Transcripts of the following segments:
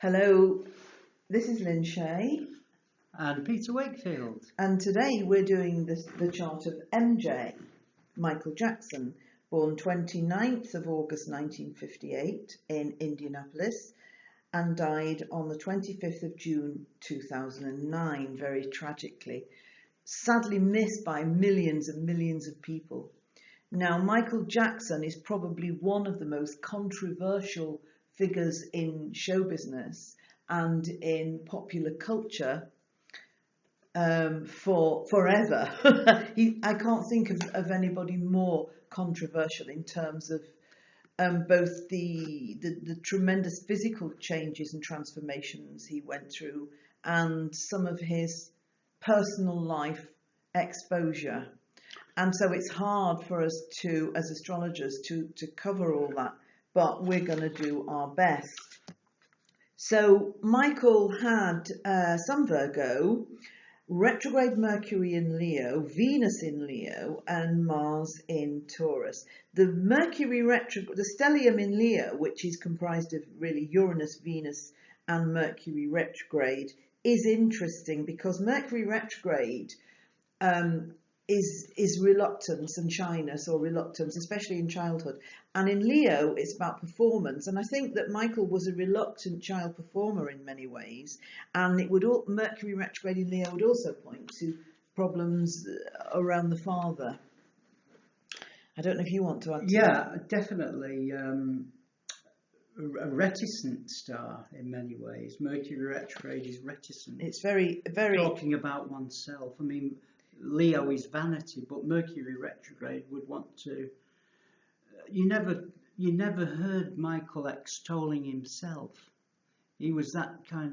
Hello, this is Lynn Shea. And Peter Wakefield. And today we're doing the chart of MJ, Michael Jackson, born 29th of August 1958 in Indianapolis and died on the 25th of June 2009, very tragically. Sadly missed by millions and millions of people. Now, Michael Jackson is probably one of the most controversial figures in show business and in popular culture for forever. I can't think of anybody more controversial in terms of both the tremendous physical changes and transformations he went through and some of his personal life exposure. And so it's hard for us to, as astrologers, to cover all that, but we're going to do our best. So Michael had some Virgo, retrograde Mercury in Leo, Venus in Leo, and Mars in Taurus. The Mercury retrograde, the stellium in Leo, which is comprised of really Uranus, Venus, and Mercury retrograde, is interesting because Mercury retrograde is reluctance and shyness, or reluctance, especially in childhood. And in Leo, it's about performance. And I think that Michael was a reluctant child performer in many ways. And Mercury retrograde in Leo would also point to problems around the father. I don't know if you want to add to that. Yeah, definitely. A reticent star in many ways. Mercury retrograde is reticent. It's very, very... Talking about oneself. I mean, Leo is vanity, but Mercury retrograde would want to... You never heard Michael extolling himself. He was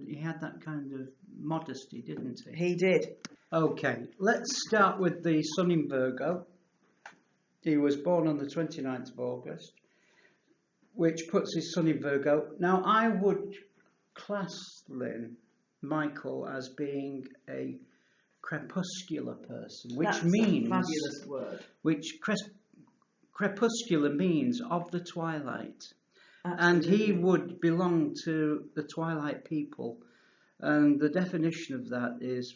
he had that kind of modesty, didn't he? He did. Okay, let's start with the Sun in Virgo. He was born on the 29th of August, which puts his Sun in Virgo. Now, I would class Michael as being a crepuscular person, which That's means a fabulous word. Crepuscular means of the twilight. Absolutely. And he would belong to the twilight people, and the definition of that is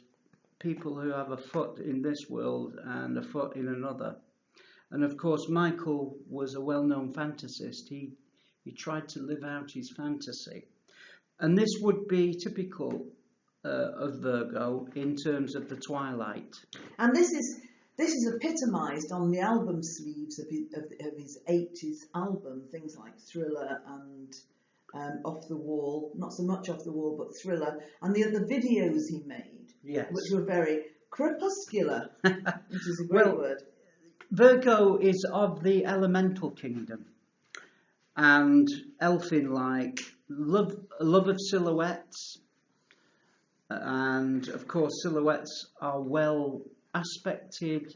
people who have a foot in this world and a foot in another. And of course, Michael was a well-known fantasist. He tried to live out his fantasy, and this would be typical of Virgo in terms of the twilight. And this is epitomised on the album sleeves of his 80s album, things like Thriller and Off the Wall, not so much Off the Wall, but Thriller, and the other videos he made, yes, which were very crepuscular, which is a great word. Virgo is of the elemental kingdom and elfin-like, love of silhouettes, and of course silhouettes are well aspected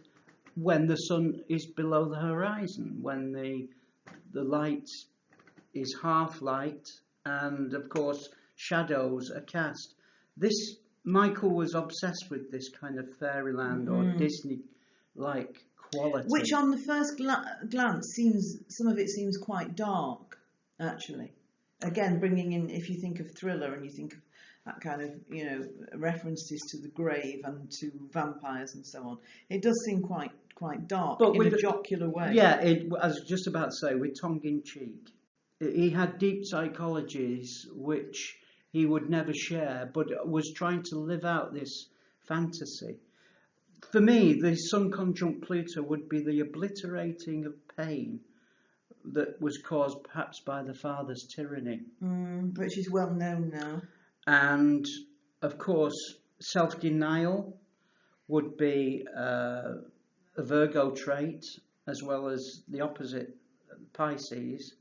when the sun is below the horizon, when the light is half light, and of course shadows are cast. Michael was obsessed with this kind of fairyland or Disney-like quality, which on the first glance some of it seems quite dark, actually. Again, bringing in, if you think of Thriller and you think of that kind of, references to the grave and to vampires and so on, it does seem quite dark, but in a jocular way. Yeah, I was just about to say, with tongue-in-cheek. He had deep psychologies which he would never share, but was trying to live out this fantasy. For me, the Sun conjunct Pluto would be the obliterating of pain that was caused perhaps by the father's tyranny. Which is well known now. And, of course, self-denial would be a Virgo trait, as well as the opposite, Pisces.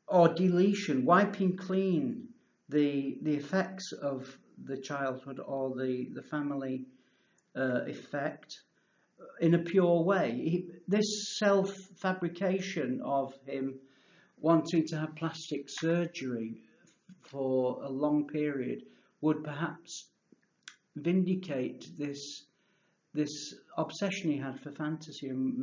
Or deletion, wiping clean the effects of the childhood or the family effect in a pure way. This self-fabrication of him wanting to have plastic surgery for a long period would perhaps vindicate this obsession he had for fantasy and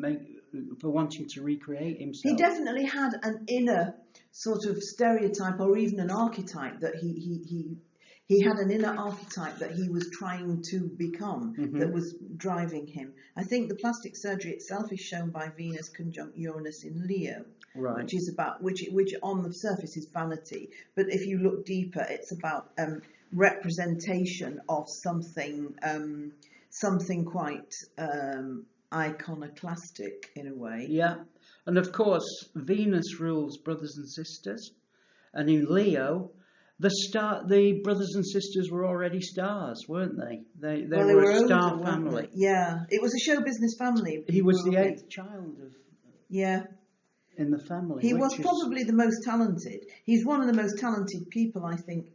for wanting to recreate himself. He definitely had an inner sort of stereotype or even an archetype that he had an inner archetype that he was trying to become, that was driving him. I think the plastic surgery itself is shown by Venus conjunct Uranus in Leo, Right. which is about which on the surface is vanity, but if you look deeper, it's about representation of something quite iconoclastic in a way. Yeah. And of course, Venus rules brothers and sisters. And in Leo, the brothers and sisters were already stars, weren't they? They were a star older, family. Yeah, it was a show business family. He was the 8th child in the family. He was probably the most talented. He's one of the most talented people, I think,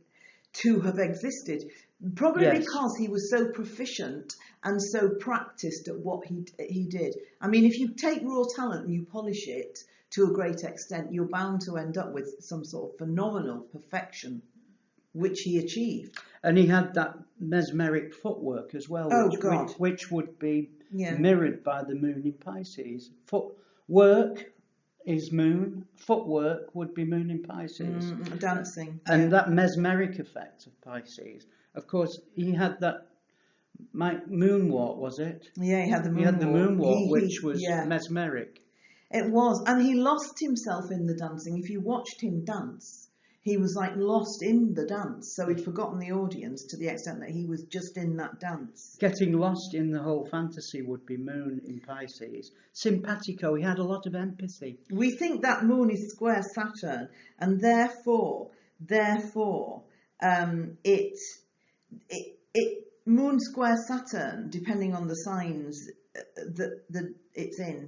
to have existed. Probably because he was so proficient and so practiced at what he did. I mean, if you take raw talent and you polish it to a great extent, you're bound to end up with some sort of phenomenal perfection, which he achieved. And he had that mesmeric footwork as well, which would be mirrored by the moon in Pisces. Footwork is moon, footwork would be moon in Pisces. Dancing. And that mesmeric effect of Pisces. Of course, he had that moonwalk, was it? Yeah, he had the moonwalk. He had the moonwalk, which was mesmeric. It was. And he lost himself in the dancing. If you watched him dance, he was like lost in the dance. So he'd forgotten the audience to the extent that he was just in that dance. Getting lost in the whole fantasy would be moon in Pisces. Simpatico, he had a lot of empathy. We think that moon is square Saturn, and therefore, moon square Saturn, depending on the signs that it's in,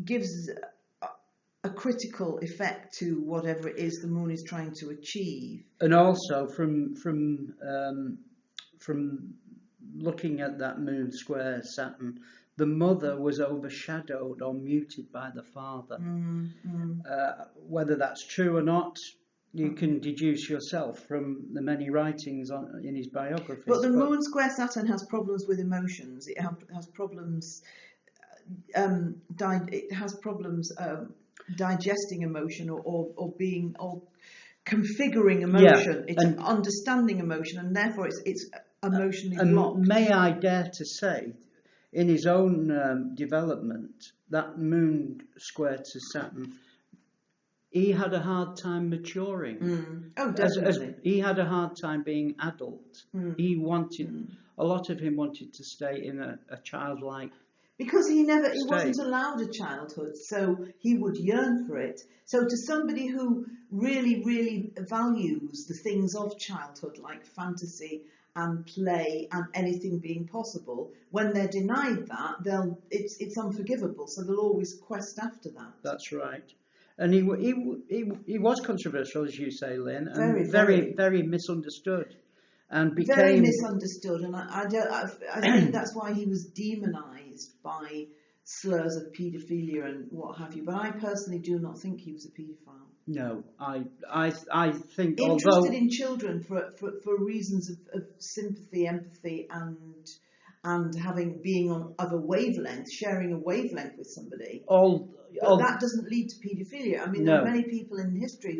gives a critical effect to whatever it is the moon is trying to achieve. And also from looking at that moon square Saturn, the mother was overshadowed or muted by the father. Whether that's true or not, you can deduce yourself from the many writings in his biographies. But the moon square Saturn has problems with emotions. It has problems. It has problems digesting emotion or configuring emotion. It's understanding emotion, and therefore it's emotionally blocked. May I dare to say, in his own development, that moon square to Saturn, he had a hard time maturing. Oh, definitely. He had a hard time being adult. He wanted, a lot of him wanted to stay in a childlike. Because he wasn't allowed a childhood, so he would yearn for it. So to somebody who really, really values the things of childhood, like fantasy and play and anything being possible, when they're denied that, it's unforgivable. So they'll always quest after that. That's right. And he was controversial, as you say, Lynn, and very, very misunderstood, and became very misunderstood. And I think that's why he was demonised by slurs of paedophilia and what have you. But I personally do not think he was a paedophile. No, I think interested in children for reasons of sympathy, empathy, and being of a wavelength, sharing a wavelength with somebody. But that doesn't lead to paedophilia. I mean, there are many people in history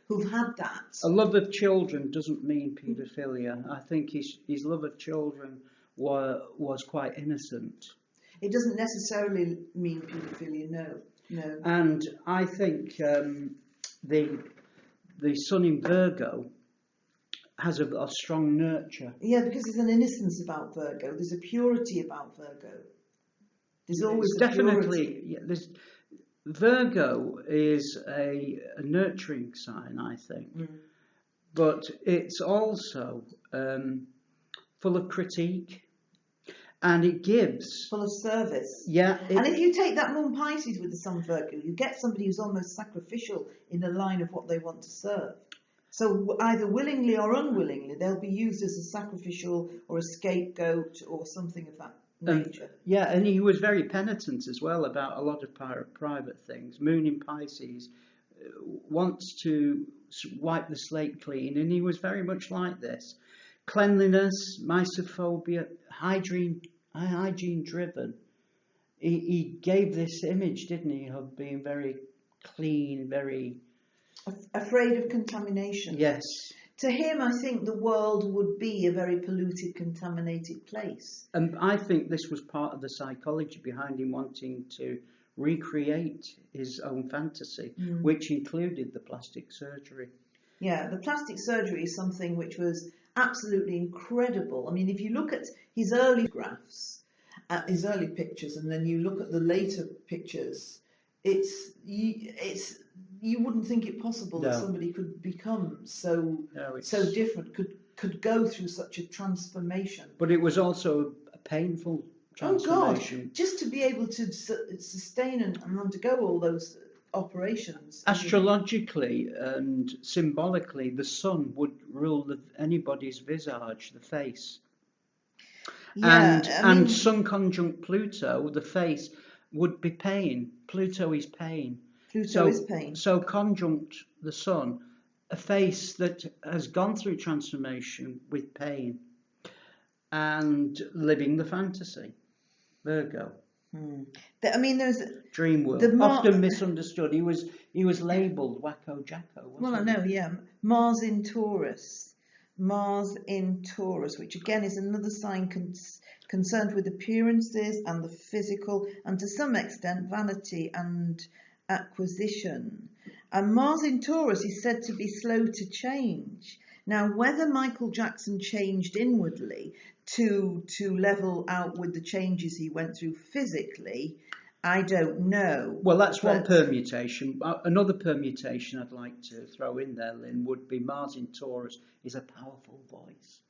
who've had that. A love of children doesn't mean paedophilia. I think his love of children was quite innocent. It doesn't necessarily mean paedophilia, no. And I think the sun in Virgo has a strong nurture. Yeah, because there's an innocence about Virgo. There's a purity about Virgo. There's always definitely Virgo is a nurturing sign, I think, but it's also full of critique, and it gives full of service. Yeah, and if you take that moon Pisces with the sun Virgo, you get somebody who's almost sacrificial in the line of what they want to serve. So either willingly or unwillingly, they'll be used as a sacrificial or a scapegoat or something of that nature. And he was very penitent as well about a lot of private things. Moon in Pisces wants to wipe the slate clean, and he was very much like this. Cleanliness, misophobia, hygiene driven. He gave this image, didn't he, of being very clean, very Afraid of contamination. Yes. To him, I think the world would be a very polluted, contaminated place. And I think this was part of the psychology behind him wanting to recreate his own fantasy, which included the plastic surgery. Yeah, the plastic surgery is something which was absolutely incredible. I mean, if you look at his early photographs, at his early pictures, and then you look at the later pictures, you wouldn't think it possible that somebody could become so different, could go through such a transformation. But it was also a painful transformation. Oh God! Just to be able to sustain and undergo all those operations. Astrologically and symbolically, the sun would rule anybody's visage, the face. Yeah, and Sun conjunct Pluto, the face, would be pain. Pluto is pain. Pluto is pain. So conjunct the sun, a face that has gone through transformation with pain and living the fantasy. Virgo. I mean, there's dream world, often misunderstood. He was labelled Wacko Jacko. Well, I know, yeah. Mars in Taurus. Mars in Taurus, which again is another sign concerned with appearances and the physical, and to some extent vanity and acquisition. And Mars in Taurus is said to be slow to change. Now, whether Michael Jackson changed inwardly to level out with the changes he went through physically, I don't know. Well, that's one permutation. Another permutation I'd like to throw in there, Lynn, would be Mars in Taurus is a powerful voice.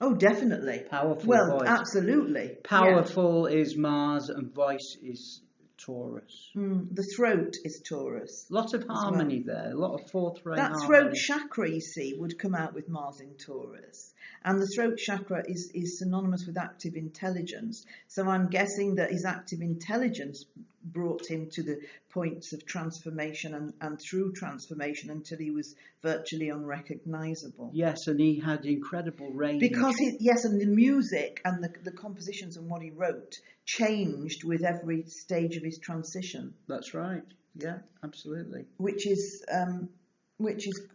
Oh, definitely. Powerful voice. Well, absolutely. Powerful is Mars and voice is Taurus. The throat is Taurus. A lot of harmony there, a lot of fourth ray harmony. That throat chakra, you see, would come out with Mars in Taurus. And the throat chakra is synonymous with active intelligence. So I'm guessing that his active intelligence brought him to the points of transformation and through transformation until he was virtually unrecognisable. Yes, and he had incredible range. Because, and the music and the compositions and what he wrote changed with every stage of his transition. That's right. Yeah, absolutely. Which is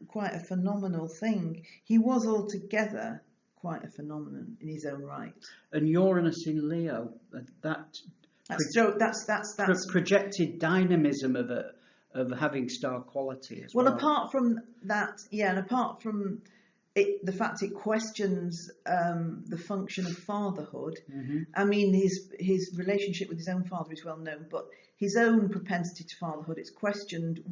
quite a phenomenal thing. He was altogether quite a phenomenon in his own right. And Uranus in Leo, that's projected dynamism of having star quality as well. Well, apart from that, and apart from it, the fact it questions the function of fatherhood. I mean, his relationship with his own father is well known, but his own propensity to fatherhood, it's questioned,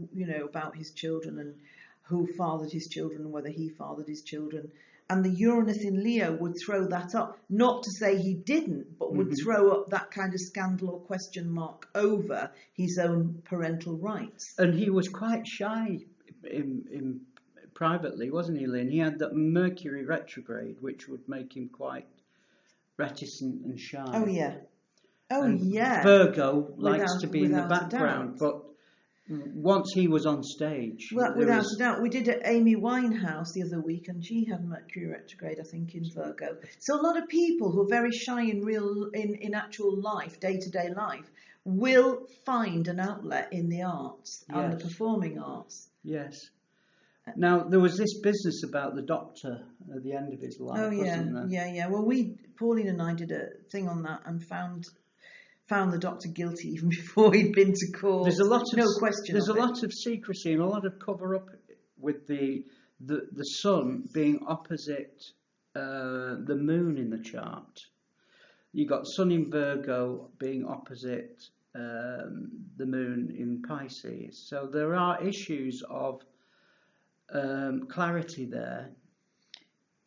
about his children and who fathered his children and whether he fathered his children. And the Uranus in Leo would throw that up, not to say he didn't, but would throw up that kind of scandal or question mark over his own parental rights. And he was quite shy in privately, wasn't he, Lynn? He had that Mercury retrograde, which would make him quite reticent and shy. Oh, yeah. Virgo likes to be in the background, but once he was on stage... Well, without a doubt. We did at Amy Winehouse the other week, and she had Mercury retrograde, I think, in Virgo. So a lot of people who are very shy in actual life, day-to-day life, will find an outlet in the arts and the performing arts. Yes. Now, there was this business about the doctor at the end of his life, wasn't there? Yeah. Well, Pauline and I did a thing on that and found the doctor guilty even before he'd been to court. There's a lot of no question. There's a lot of secrecy and a lot of cover up with the sun being opposite the moon in the chart. You got sun in Virgo being opposite the moon in Pisces. So there are issues of clarity there.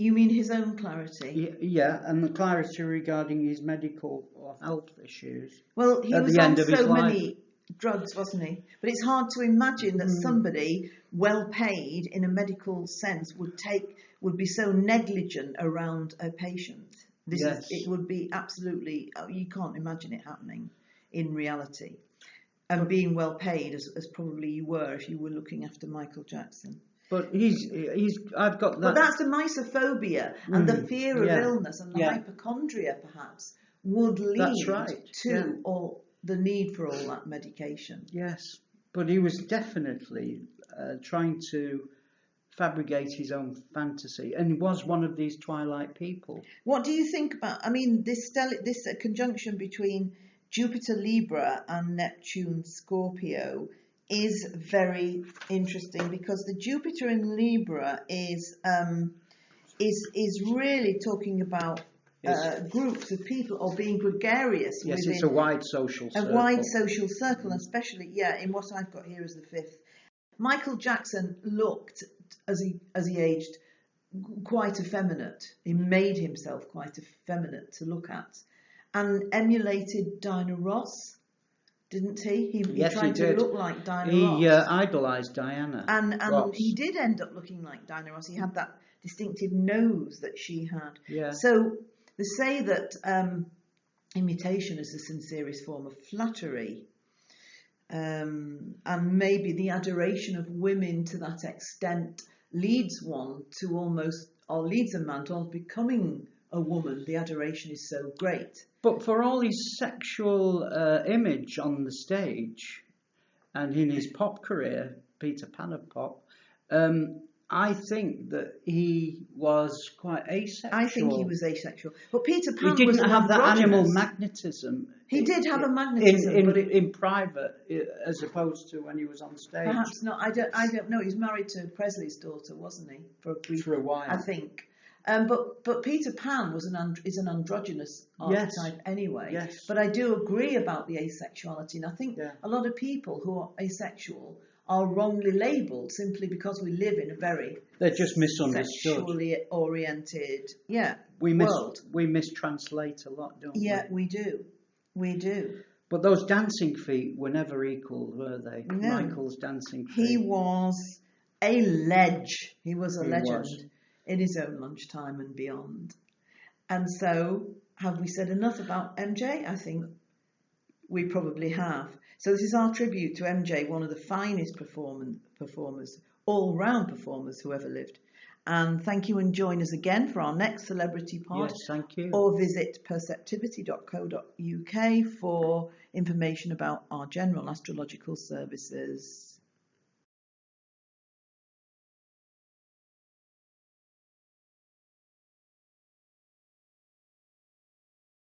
You mean his own clarity? Yeah, and the clarity regarding his medical or health issues. Well, he was on so many drugs, wasn't he? But it's hard to imagine that somebody well paid in a medical sense would be so negligent around a patient. It would be absolutely, you can't imagine it happening in reality. And being well paid as probably you were if you were looking after Michael Jackson. But I've got that. But that's the mysophobia and the fear of illness and the hypochondria, perhaps, would lead to all the need for all that medication. Yes, but he was definitely trying to fabricate his own fantasy, and was one of these twilight people. What do you think about? I mean, this conjunction between Jupiter Libra and Neptune Scorpio is very interesting, because the Jupiter in Libra is really talking about groups of people, or being gregarious. Yes, within it's a wide social circle. A wide social circle, especially, in what I've got here as the fifth. Michael Jackson looked, as he aged, quite effeminate. He made himself quite effeminate to look at, and emulated Diana Ross, didn't he? He tried to look like Diana Ross. He idolised Diana. And he did end up looking like Diana Ross. He had that distinctive nose that she had. Yeah. So they say that imitation is the sincerest form of flattery. And maybe the adoration of women to that extent leads a man to almost becoming a woman. The adoration is so great. But for all his sexual image on the stage and in his pop career, Peter Pan of pop, I think that he was quite asexual. I think he was asexual. But Peter Pan he didn't have that animal androgynous magnetism. He did have a magnetism, but in private, as opposed to when he was on stage. Perhaps not. I don't know. He's married to Presley's daughter, wasn't he? For a while, I think. But Peter Pan is an androgynous archetype anyway. Yes. But I do agree about the asexuality, and I think a lot of people who are asexual are wrongly labelled simply because we live in a very they're just misunderstood, sexually oriented world. We mistranslate a lot, don't we? Yeah, we do. We do. But those dancing feet were never equal, were they? No. Michael's dancing feet. He was a ledge. He was a legend in his own lunchtime and beyond. And so, have we said enough about MJ? I think we probably have. So this is our tribute to MJ, one of the finest performers, all-round performers who ever lived. And thank you, and join us again for our next celebrity pod. Yes, thank you. Or visit perceptivity.co.uk for information about our general astrological services.